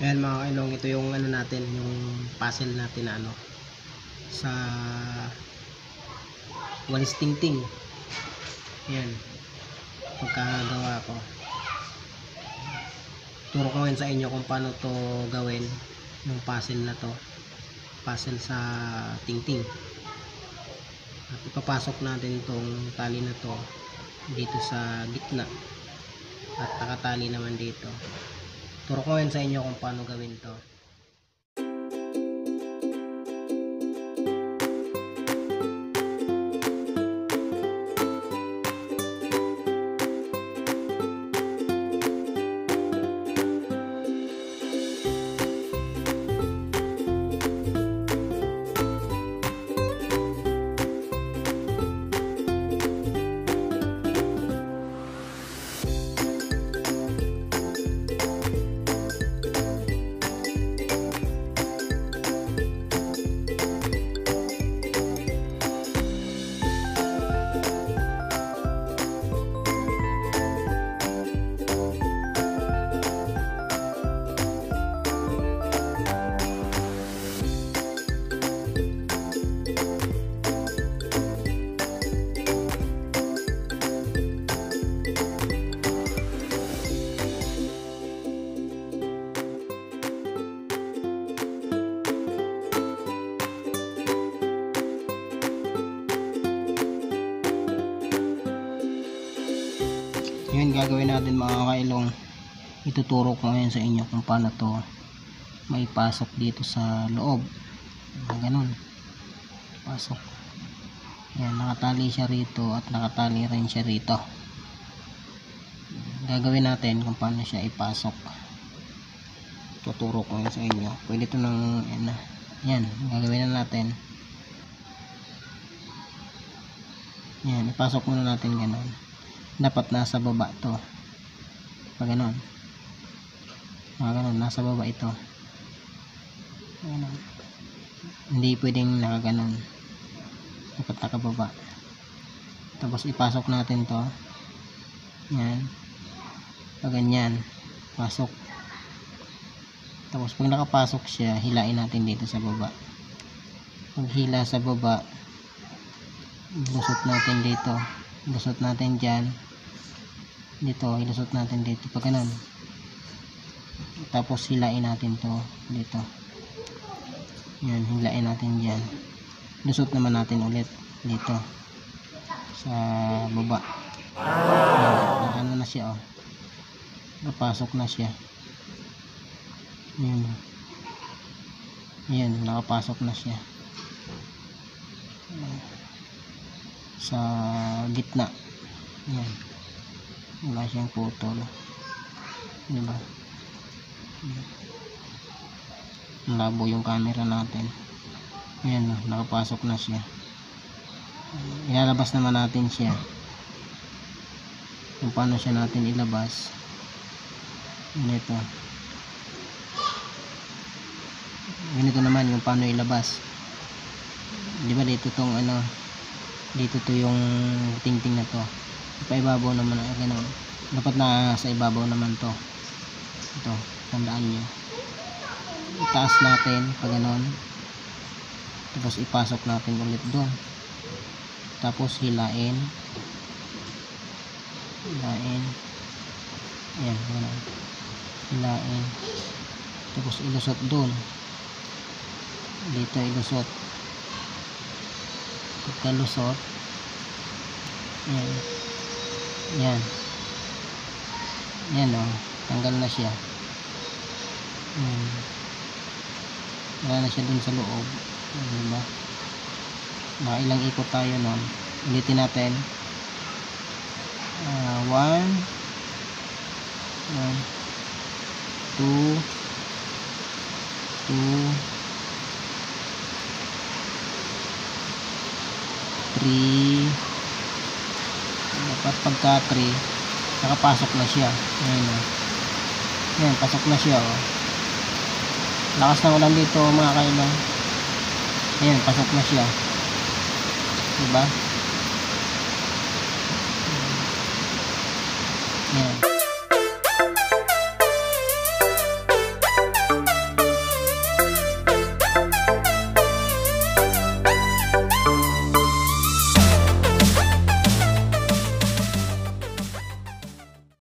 Ayan mga kailong, ito yung ano natin, yung puzzle natin na ano sa walis tingting. Ayan, pagkagawa ko, turo ko ngayon sa inyo kung paano to gawin, yung puzzle na to, puzzle sa tingting. At ipapasok natin itong tali na to dito sa gitna at nakatali naman dito. Turo ko ngayon sa inyo kung paano gawin to. Yun gagawin natin mga kailong, ituturo ko ngayon sa inyo kung paano to maipasok dito sa loob. Ganun, pasok. Yan, nakatali siya rito at nakatali rin siya rito. Gagawin natin kung paano siya ipasok, tuturo ko ngayon sa inyo. Pwede ito ng yan, gagawin na natin. Yan, ipasok muna natin ganun. Dapat nasa baba to, pag ganon, ganon, nasa baba ito, ganon. Hindi pwedeng nakaganon, dapat nakababa. Tapos ipasok natin to, yan, pag ganyan, pasok. Tapos pag nakapasok siya, hilain natin dito sa baba. Pag hila sa baba, lusot natin dito, lusot natin dyan, dito, ilusot natin dito, pag ganun. Tapos hilain natin to dito, yan, hilain natin dyan, lusot naman natin ulit dito sa baba. Yan, ano na siya, oh, napasok na siya. Yan, yan, nakapasok na siya sa gitna. Yan, wala siyang putol, diba? Labo yung camera natin. Ayan, nakapasok na siya. Ilalabas naman natin siya, kung paano siya natin ilabas. Ganito, ganito naman yung paano ilabas, diba? Dito tong ano, dito to yung tingting na to, ipaibabaw naman, ganun. Dapat na sa ibabaw naman to, ito, tandaan nyo. Itaas natin pag ganun, tapos ipasok natin ulit doon, tapos hilain, hilain, ayan, ganun, hilain, tapos ilusot doon, dito ilusot. Pagkalusot, yan, yan, yan, oh, tanggal na siya. Wala na siya dun sa loob, diba? Ilang ikot tayo nun, ulitin natin. 1 2 3, dapat pagka 3 nakapasok na siya. Ayan, oh. Ayan, pasok na siya, oh. Lakas ng ulan dito mga kailong. Ayan, pasok na siya, diba? Ayan.